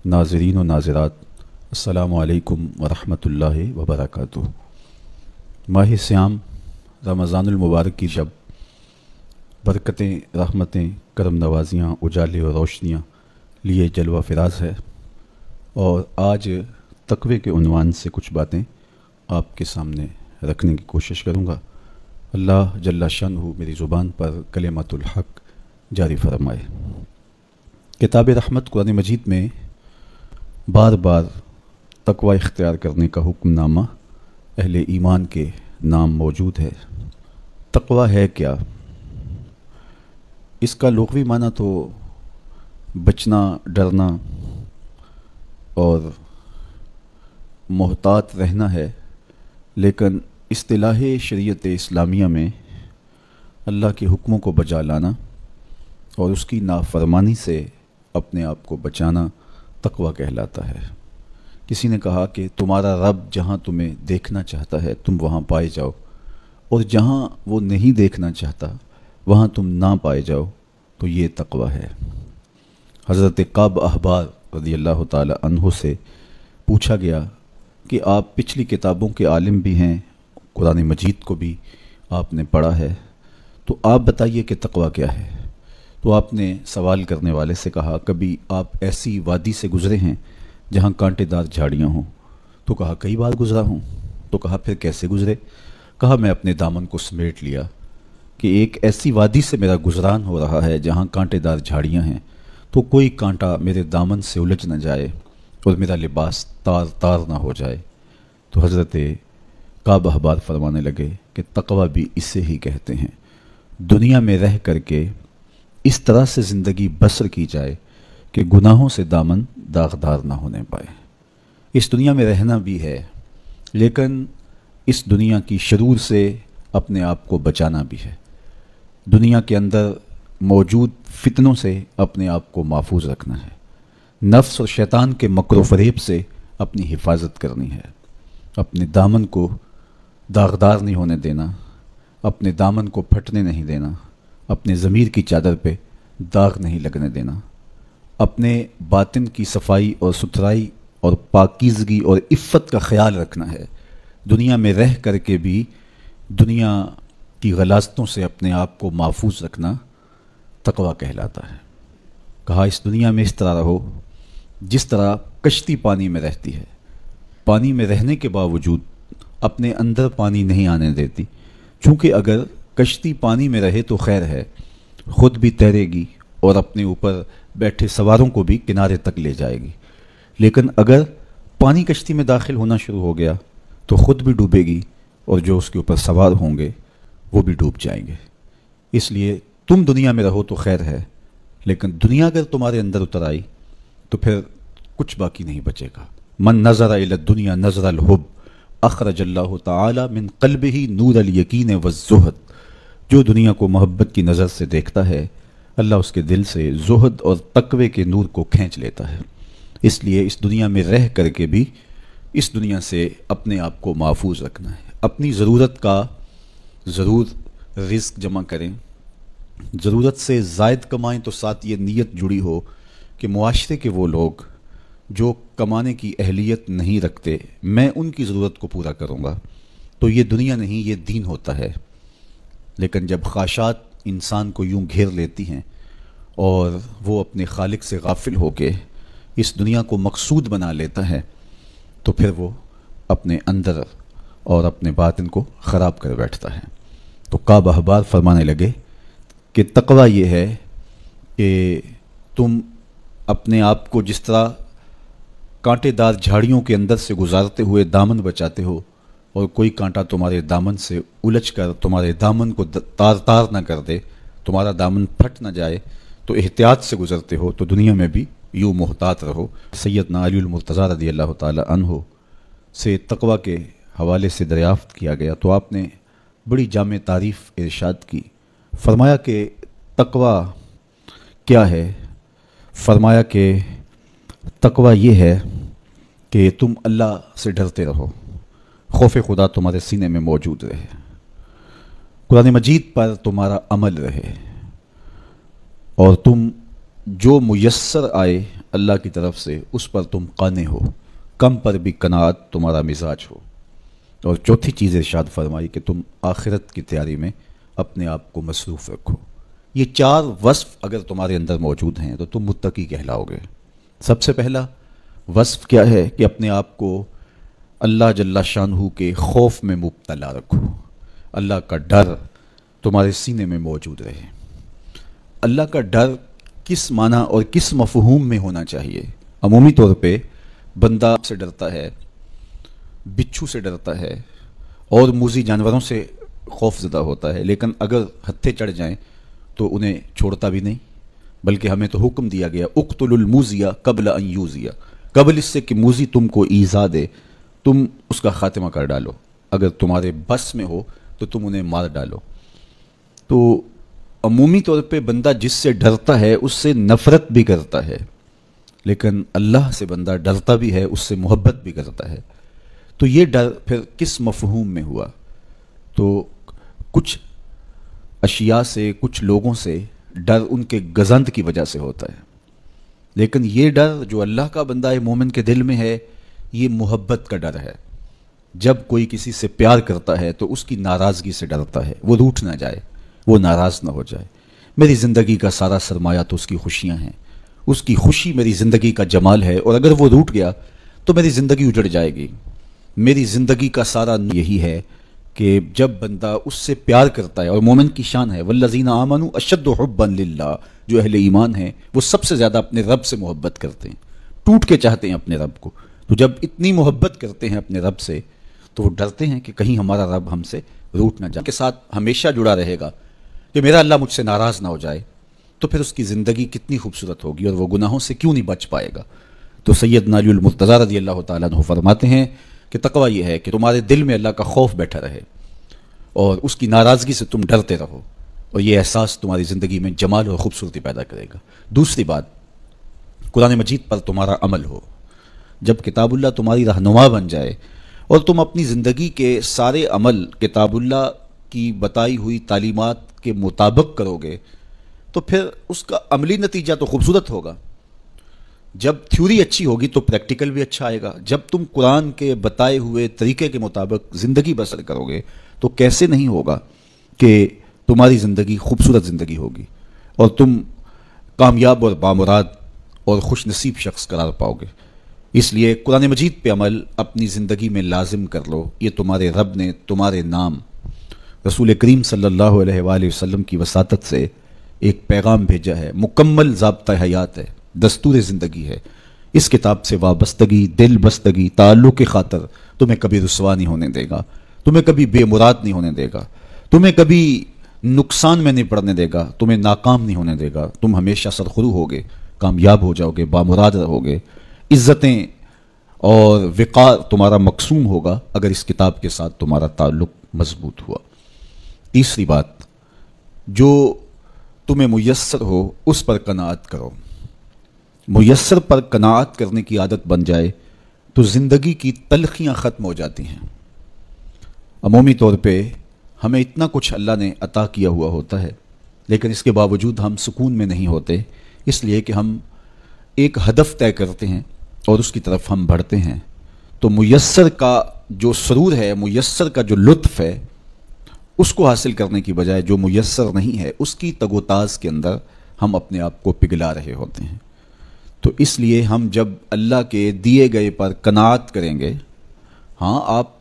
ناظرین و ناظرات، السلام علیکم ورحمۃ اللہ وبرکاتہ۔ ماہ سیام رمضان المبارک کی جب برکتیں، رحمتیں، کرم نوازیاں، اجالے اور روشنیاں لیے جلوہ فراز ہے، اور آج تقوی کے عنوان سے کچھ باتیں آپ کے سامنے رکھنے کی کوشش کروں گا۔ اللہ جل شانہ میری زبان پر کلمۃ الحق جاری فرمائے۔ کتاب رحمت قرآن مجید میں بار بار تقوی اختیار کرنے کا حکم نامہ اہل ایمان کے نام موجود ہے۔ تقوی ہے کیا؟ اس کا لغوی معنی تو بچنا، ڈرنا اور محتاط رہنا ہے، لیکن اصطلاح شریعت اسلامیہ میں اللہ کے حکموں کو بجا لانا اور اس کی نافرمانی سے اپنے آپ کو بچانا تقوی کہلاتا ہے۔ کسی نے کہا کہ تمہارا رب جہاں تمہیں دیکھنا چاہتا ہے تم وہاں پائے جاؤ، اور جہاں وہ نہیں دیکھنا چاہتا وہاں تم نہ پائے جاؤ، تو یہ تقوی ہے۔ حضرت کعب احبار رضی اللہ تعالی عنہ سے پوچھا گیا کہ آپ پچھلی کتابوں کے عالم بھی ہیں، قرآن مجید کو بھی آپ نے پڑھا ہے، تو آپ بتائیے کہ تقوی کیا ہے؟ تو آپ نے سوال کرنے والے سے کہا، کبھی آپ ایسی وادی سے گزرے ہیں جہاں کانٹے دار جھاڑیاں ہوں؟ تو کہا کئی بار گزرا ہوں۔ تو کہا پھر کیسے گزرے؟ کہا میں اپنے دامن کو سمیٹ لیا کہ ایک ایسی وادی سے میرا گزران ہو رہا ہے جہاں کانٹے دار جھاڑیاں ہیں، تو کوئی کانٹا میرے دامن سے الجھ نہ جائے اور میرا لباس تار تار نہ ہو جائے۔ تو حضرت کعب احبار فرمانے لگے کہ تقوی بھی اسے ہی کہتے ہیں، دنیا میں رہ کر کے اس طرح سے زندگی بسر کی جائے کہ گناہوں سے دامن داغدار نہ ہونے پائے۔ اس دنیا میں رہنا بھی ہے، لیکن اس دنیا کی شرور سے اپنے آپ کو بچانا بھی ہے۔ دنیا کے اندر موجود فتنوں سے اپنے آپ کو محفوظ رکھنا ہے، نفس اور شیطان کے مکر و فریب سے اپنی حفاظت کرنی ہے، اپنے دامن کو داغدار نہیں ہونے دینا، اپنے دامن کو پھٹنے نہیں دینا، اپنے ضمیر کی چادر پہ داغ نہیں لگنے دینا، اپنے باطن کی صفائی اور ستھرائی اور پاکیزگی اور عفت کا خیال رکھنا ہے۔ دنیا میں رہ کر کے بھی دنیا کی غلاظتوں سے اپنے آپ کو محفوظ رکھنا تقوی کہلاتا ہے۔ کہا اس دنیا میں اس طرح رہو جس طرح کشتی پانی میں رہتی ہے، پانی میں رہنے کے باوجود اپنے اندر پانی نہیں آنے دیتی، چونکہ اگر کشتی پانی میں رہے تو خیر ہے، خود بھی تیرے گی اور اپنے اوپر بیٹھے سواروں کو بھی کنارے تک لے جائے گی، لیکن اگر پانی کشتی میں داخل ہونا شروع ہو گیا تو خود بھی ڈوبے گی اور جو اس کے اوپر سوار ہوں گے وہ بھی ڈوب جائیں گے۔ اس لیے تم دنیا میں رہو تو خیر ہے، لیکن دنیا اگر تمہارے اندر اتر آئی تو پھر کچھ باقی نہیں بچے گا۔ من نظر الی الدنیا نظر الحب اخرج اللہ تعالی من قلبہ نور الیقین والزہد۔ جو دنیا کو محبت کی نظر سے دیکھتا ہے، اللہ اس کے دل سے زہد اور تقوی کے نور کو کھینچ لیتا ہے۔ اس لیے اس دنیا میں رہ کر کے بھی اس دنیا سے اپنے آپ کو محفوظ رکھنا ہے۔ اپنی ضرورت کا ضرور رزق جمع کریں، ضرورت سے زائد کمائیں، تو ساتھ یہ نیت جڑی ہو کہ معاشرے کے وہ لوگ جو کمانے کی اہلیت نہیں رکھتے، میں ان کی ضرورت کو پورا کروں گا۔ تو یہ دنیا نہیں، یہ دین ہوتا ہے۔ لیکن جب خواہشات انسان کو یوں گھیر لیتی ہیں اور وہ اپنے خالق سے غافل ہو کے اس دنیا کو مقصود بنا لیتا ہے، تو پھر وہ اپنے اندر اور اپنے باطن کو خراب کر بیٹھتا ہے۔ تو کعب احبار فرمانے لگے کہ تقوی یہ ہے کہ تم اپنے آپ کو جس طرح کانٹے دار جھاڑیوں کے اندر سے گزارتے ہوئے دامن بچاتے ہو، اور کوئی کانٹا تمہارے دامن سے الجھ کر تمہارے دامن کو تار تار نہ کر دے، تمہارا دامن پھٹ نہ جائے، تو احتیاط سے گزرتے ہو، تو دنیا میں بھی یوں محتاط رہو۔ سیدنا علی المرتضیٰ رضی اللہ تعالی عنہ سے تقوی کے حوالے سے دریافت کیا گیا، تو آپ نے بڑی جامع تعریف ارشاد کی۔ فرمایا کہ تقوی کیا ہے؟ فرمایا کہ تقوی یہ ہے کہ تم اللہ سے ڈرتے رہو، خوف خدا تمہارے سینے میں موجود رہے، قرآن مجید پر تمہارا عمل رہے، اور تم جو میسر آئے اللہ کی طرف سے اس پر تم قانے ہو، کم پر بھی قناعت تمہارا مزاج ہو۔ اور چوتھی چیز ارشاد فرمائی کہ تم آخرت کی تیاری میں اپنے آپ کو مصروف رکھو۔ یہ 4 وصف اگر تمہارے اندر موجود ہیں تو تم متقی کہلاؤ گے۔ سب سے پہلا وصف کیا ہے کہ اپنے آپ کو اللہ جل شانہ کے خوف میں مبتلا رکھو، اللہ کا ڈر تمہارے سینے میں موجود رہے۔ اللہ کا ڈر کس معنی اور کس مفہوم میں ہونا چاہیے؟ عمومی طور پہ بندہ سے ڈرتا ہے، بچھو سے ڈرتا ہے اور موذی جانوروں سے خوف زدہ ہوتا ہے، لیکن اگر ہتھے چڑھ جائیں تو انہیں چھوڑتا بھی نہیں، بلکہ ہمیں تو حکم دیا گیا اقتل الموذی قبل ان یوذی، قبل اس سے کہ موذی تم کو ایذا دے تم اس کا خاتمہ کر ڈالو، اگر تمہارے بس میں ہو تو تم انہیں مار ڈالو۔ تو عمومی طور پہ بندہ جس سے ڈرتا ہے اس سے نفرت بھی کرتا ہے، لیکن اللہ سے بندہ ڈرتا بھی ہے، اس سے محبت بھی کرتا ہے۔ تو یہ ڈر پھر کس مفہوم میں ہوا؟ تو کچھ اشیاء سے، کچھ لوگوں سے ڈر ان کے گزند کی وجہ سے ہوتا ہے، لیکن یہ ڈر جو اللہ کا بندہ مومن کے دل میں ہے یہ محبت کا ڈر ہے۔ جب کوئی کسی سے پیار کرتا ہے تو اس کی ناراضگی سے ڈرتا ہے، وہ روٹھ نہ جائے، وہ ناراض نہ ہو جائے۔ میری زندگی کا سارا سرمایہ تو اس کی خوشیاں ہیں، اس کی خوشی میری زندگی کا جمال ہے، اور اگر وہ روٹھ گیا تو میری زندگی اجڑ جائے گی۔ میری زندگی کا سارا یہی ہے کہ جب بندہ اس سے پیار کرتا ہے، اور مومن کی شان ہے والذین آمنوا اشد حبا للہ، جو اہل ایمان ہیں وہ سب سے زیادہ اپنے رب سے محبت کرتے ہیں، ٹوٹ کے چاہتے ہیں اپنے رب کو۔ تو جب اتنی محبت کرتے ہیں اپنے رب سے تو وہ ڈرتے ہیں کہ کہیں ہمارا رب ہم سے روٹ نہ جائے، کے ساتھ ہمیشہ جڑا رہے گا کہ میرا اللہ مجھ سے ناراض نہ ہو جائے، تو پھر اس کی زندگی کتنی خوبصورت ہوگی اور وہ گناہوں سے کیوں نہیں بچ پائے گا۔ تو سیدنا علی المرتضیٰ رضی اللہ تعالیٰ عنہ فرماتے ہیں کہ تقویٰ یہ ہے کہ تمہارے دل میں اللہ کا خوف بیٹھا رہے اور اس کی ناراضگی سے تم ڈرتے رہو، اور یہ احساس تمہاری زندگی میں جمال اور خوبصورتی پیدا کرے گا۔ دوسری بات، قرآن مجید پر تمہارا عمل ہو۔ جب کتاب اللہ تمہاری رہنما بن جائے اور تم اپنی زندگی کے سارے عمل کتاب اللہ کی بتائی ہوئی تعلیمات کے مطابق کرو گے تو پھر اس کا عملی نتیجہ تو خوبصورت ہوگا۔ جب تھیوری اچھی ہوگی تو پریکٹیکل بھی اچھا آئے گا۔ جب تم قرآن کے بتائے ہوئے طریقے کے مطابق زندگی بسر کرو گے تو کیسے نہیں ہوگا کہ تمہاری زندگی خوبصورت زندگی ہوگی اور تم کامیاب اور بامراد اور خوش نصیب شخص قرار پاؤ گے۔ اس لیے قرآن مجید پہ عمل اپنی زندگی میں لازم کر لو۔ یہ تمہارے رب نے تمہارے نام رسول کریم صلی اللہ علیہ وآلہ وسلم کی وساطت سے ایک پیغام بھیجا ہے، مکمل ضابطہ حیات ہے، دستور زندگی ہے۔ اس کتاب سے وابستگی، دل بستگی، تعلق کی خاطر تمہیں کبھی رسوا نہیں ہونے دے گا، تمہیں کبھی بے مراد نہیں ہونے دے گا، تمہیں کبھی نقصان میں نہیں پڑنے دے گا، تمہیں ناکام نہیں ہونے دے گا۔ تم ہمیشہ سرخرو ہوگے، کامیاب ہو جاؤ گے، بامراد رہو گے، عزتیں اور وقار تمہارا مقسوم ہوگا اگر اس کتاب کے ساتھ تمہارا تعلق مضبوط ہوا۔ تیسری بات، جو تمہیں میسر ہو اس پر قناعت کرو۔ میسر پر قناعت کرنے کی عادت بن جائے تو زندگی کی تلخیاں ختم ہو جاتی ہیں۔ عمومی طور پہ ہمیں اتنا کچھ اللہ نے عطا کیا ہوا ہوتا ہے، لیکن اس کے باوجود ہم سکون میں نہیں ہوتے، اس لیے کہ ہم ایک ہدف طے کرتے ہیں اور اس کی طرف ہم بڑھتے ہیں۔ تو میسر کا جو سرور ہے، میسر کا جو لطف ہے، اس کو حاصل کرنے کی بجائے جو میسر نہیں ہے اس کی تگ و تاز کے اندر ہم اپنے آپ کو پگھلا رہے ہوتے ہیں۔ تو اس لیے ہم جب اللہ کے دیے گئے پر قناعت کریں گے، ہاں آپ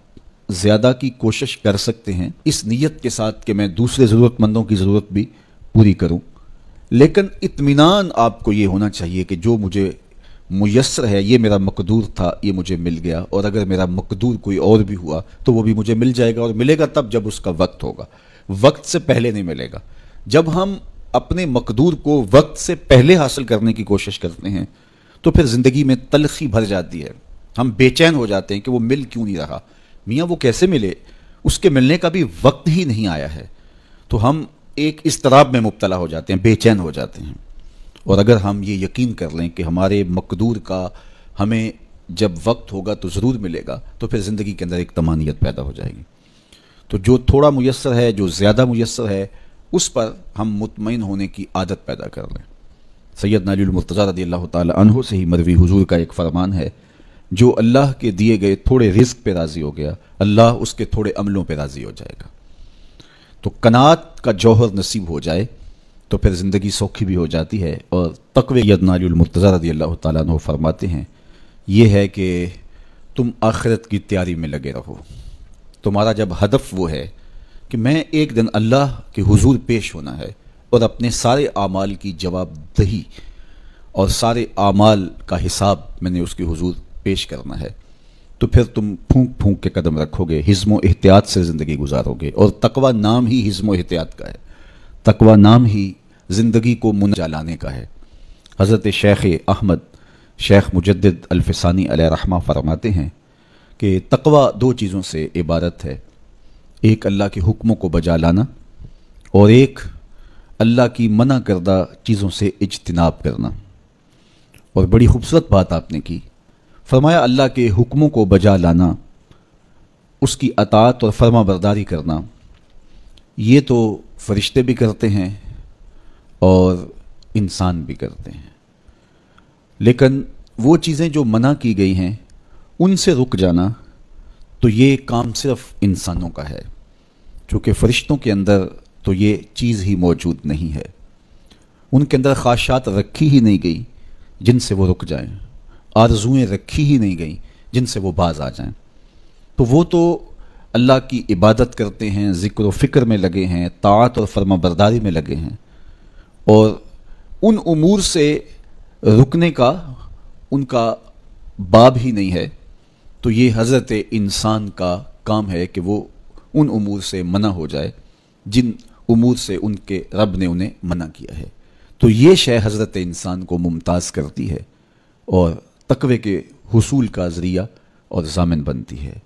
زیادہ کی کوشش کر سکتے ہیں اس نیت کے ساتھ کہ میں دوسرے ضرورت مندوں کی ضرورت بھی پوری کروں، لیکن اطمینان آپ کو یہ ہونا چاہیے کہ جو مجھے میسر ہے یہ میرا مقدور تھا، یہ مجھے مل گیا، اور اگر میرا مقدور کوئی اور بھی ہوا تو وہ بھی مجھے مل جائے گا، اور ملے گا تب جب اس کا وقت ہوگا، وقت سے پہلے نہیں ملے گا۔ جب ہم اپنے مقدور کو وقت سے پہلے حاصل کرنے کی کوشش کرتے ہیں تو پھر زندگی میں تلخی بھر جاتی ہے، ہم بے چین ہو جاتے ہیں کہ وہ مل کیوں نہیں رہا، میاں وہ کیسے ملے، اس کے ملنے کا بھی وقت ہی نہیں آیا ہے۔ تو ہم ایک اضطراب میں مبتلا ہو جاتے ہیں، بے چین ہو جاتے ہیں۔ اور اگر ہم یہ یقین کر لیں کہ ہمارے مقدور کا ہمیں جب وقت ہوگا تو ضرور ملے گا، تو پھر زندگی کے اندر ایک طمانینت پیدا ہو جائے گی۔ تو جو تھوڑا میسر ہے، جو زیادہ میسر ہے، اس پر ہم مطمئن ہونے کی عادت پیدا کر لیں۔ سیدنا علی المرتضیٰ رضی اللہ تعالی عنہ سے ہی مروی حضور کا ایک فرمان ہے، جو اللہ کے دیے گئے تھوڑے رزق پہ راضی ہو گیا، اللہ اس کے تھوڑے عملوں پہ راضی ہو جائے گا۔ تو قناعت کا جوہر نصیب ہو جائے تو پھر زندگی سوکھی بھی ہو جاتی ہے۔ اور تقوی سیدنا علی المرتضیٰ رضی اللہ تعالیٰ عنہ فرماتے ہیں یہ ہے کہ تم آخرت کی تیاری میں لگے رہو۔ تمہارا جب ہدف وہ ہے کہ میں ایک دن اللہ کے حضور پیش ہونا ہے اور اپنے سارے اعمال کی جواب دہی اور سارے اعمال کا حساب میں نے اس کے حضور پیش کرنا ہے، تو پھر تم پھونک پھونک کے قدم رکھو گے، حزم و احتیاط سے زندگی گزارو گے۔ اور تقوی نام ہی حزم و احتیاط کا ہے، تقوی نام ہی زندگی کو منجا لانے کا ہے۔ حضرت شیخ احمد شیخ مجدد الفسانی علیہ رحمہ فرماتے ہیں کہ تقوی دو چیزوں سے عبارت ہے، ایک اللہ کے حکموں کو بجا لانا اور ایک اللہ کی منع کردہ چیزوں سے اجتناب کرنا۔ اور بڑی خوبصورت بات آپ نے کی، فرمایا اللہ کے حکموں کو بجا لانا، اس کی اطاعت اور فرما برداری کرنا، یہ تو فرشتے بھی کرتے ہیں اور انسان بھی کرتے ہیں، لیکن وہ چیزیں جو منع کی گئی ہیں ان سے رک جانا تو یہ کام صرف انسانوں کا ہے، چونکہ فرشتوں کے اندر تو یہ چیز ہی موجود نہیں ہے، ان کے اندر خواہشات رکھی ہی نہیں گئی جن سے وہ رک جائیں، آرزوئیں رکھی ہی نہیں گئیں جن سے وہ باز آ جائیں۔ تو وہ تو اللہ کی عبادت کرتے ہیں، ذکر و فکر میں لگے ہیں، طاعت اور فرما برداری میں لگے ہیں، اور ان امور سے رکنے کا ان کا باب ہی نہیں ہے، تو یہ حضرت انسان کا کام ہے کہ وہ ان امور سے منع ہو جائے جن امور سے ان کے رب نے انہیں منع کیا ہے۔ تو یہ شے حضرت انسان کو ممتاز کرتی ہے اور تقوی کے حصول کا ذریعہ اور ضامن بنتی ہے۔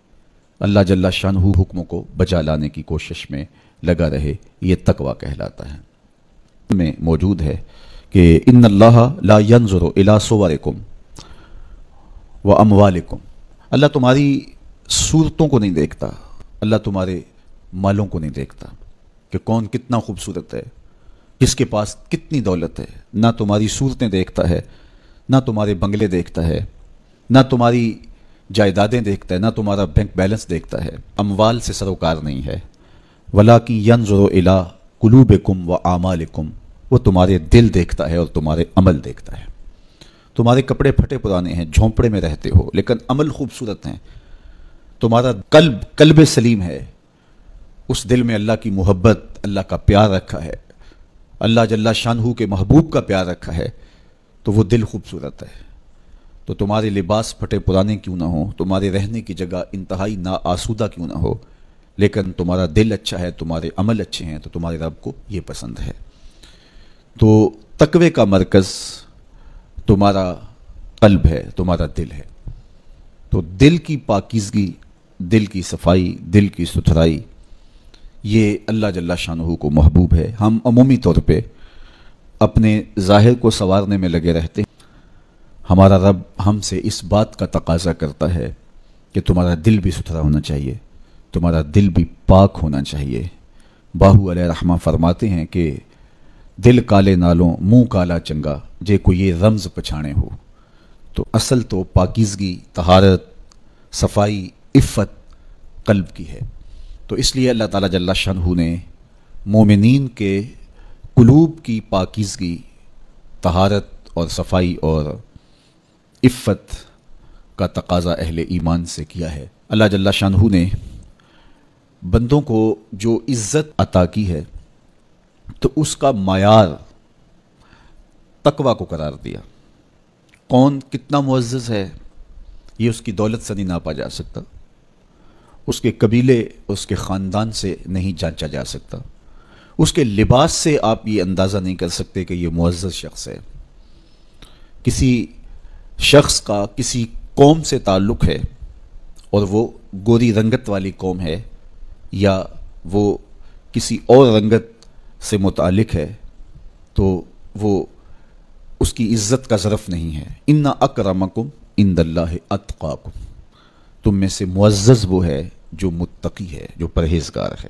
اللہ جل شانہ حکموں کو بجا لانے کی کوشش میں لگا رہے، یہ تقوی کہلاتا ہے۔ میں موجود ہے کہ ان اللہ لا ينظر الى صورکم واموالکم، اللہ تمہاری صورتوں کو نہیں دیکھتا، اللہ تمہارے مالوں کو نہیں دیکھتا کہ کون کتنا خوبصورت ہے، کس کے پاس کتنی دولت ہے، نہ تمہاری صورتیں دیکھتا ہے، نہ تمہارے بنگلے دیکھتا ہے، نہ تمہاری جائیدادیں دیکھتا ہے، نہ تمہارا بینک بیلنس دیکھتا ہے، اموال سے سروکار نہیں ہے۔ وَلَٰكِن يَنظُرُ إِلَىٰ قُلُوبِكُمْ وَأَعْمَالِكُمْ، وہ تمہارے دل دیکھتا ہے اور تمہارے عمل دیکھتا ہے۔ تمہارے کپڑے پھٹے پرانے ہیں، جھونپڑے میں رہتے ہو، لیکن عمل خوبصورت ہیں، تمہارا قلب سلیم ہے، اس دل میں اللہ کی محبت، اللہ کا پیار رکھا ہے، اللہ جل شانہ کے محبوب کا پیار رکھا ہے، تو وہ دل خوبصورت ہے۔ تو تمہارے لباس پھٹے پرانے کیوں نہ ہوں، تمہارے رہنے کی جگہ انتہائی نا آسودہ کیوں نہ ہو، لیکن تمہارا دل اچھا ہے، تمہارے عمل اچھے ہیں، تو تمہارے رب کو یہ پسند ہے۔ تو تقوی کا مرکز تمہارا قلب ہے، تمہارا دل ہے۔ تو دل کی پاکیزگی، دل کی صفائی، دل کی ستھرائی، یہ اللہ جل شانہ کو محبوب ہے۔ ہم عمومی طور پہ اپنے ظاہر کو سنوارنے میں لگے رہتے ہیں، ہمارا رب ہم سے اس بات کا تقاضا کرتا ہے کہ تمہارا دل بھی ستھرا ہونا چاہیے، تمہارا دل بھی پاک ہونا چاہیے۔ باہو علیہ رحمہ فرماتے ہیں کہ دل کالے نالوں منہ کالا چنگا، جے کو یہ رمز پچھانے ہو۔ تو اصل تو پاکیزگی، طہارت، صفائی، عفت قلب کی ہے۔ تو اس لیے اللہ تعالیٰ جل شانہ نے مومنین کے قلوب کی پاکیزگی، طہارت اور صفائی اور عفت کا تقاضا اہل ایمان سے کیا ہے۔ اللہ جل شانہ نے بندوں کو جو عزت عطا کی ہے تو اس کا معیار تقوی کو قرار دیا۔ کون کتنا معزز ہے یہ اس کی دولت سے نہیں ناپا جا سکتا، اس کے قبیلے، اس کے خاندان سے نہیں جانچا جا سکتا، اس کے لباس سے آپ یہ اندازہ نہیں کر سکتے کہ یہ معزز شخص ہے۔ کسی شخص کا کسی قوم سے تعلق ہے اور وہ گوری رنگت والی قوم ہے، یا وہ کسی اور رنگت سے متعلق ہے، تو وہ اس کی عزت کا ظرف نہیں ہے۔ ان اکرمکم عند اللہ اتقاکم، تم میں سے معزز وہ ہے جو متقی ہے، جو پرہیزگار ہے۔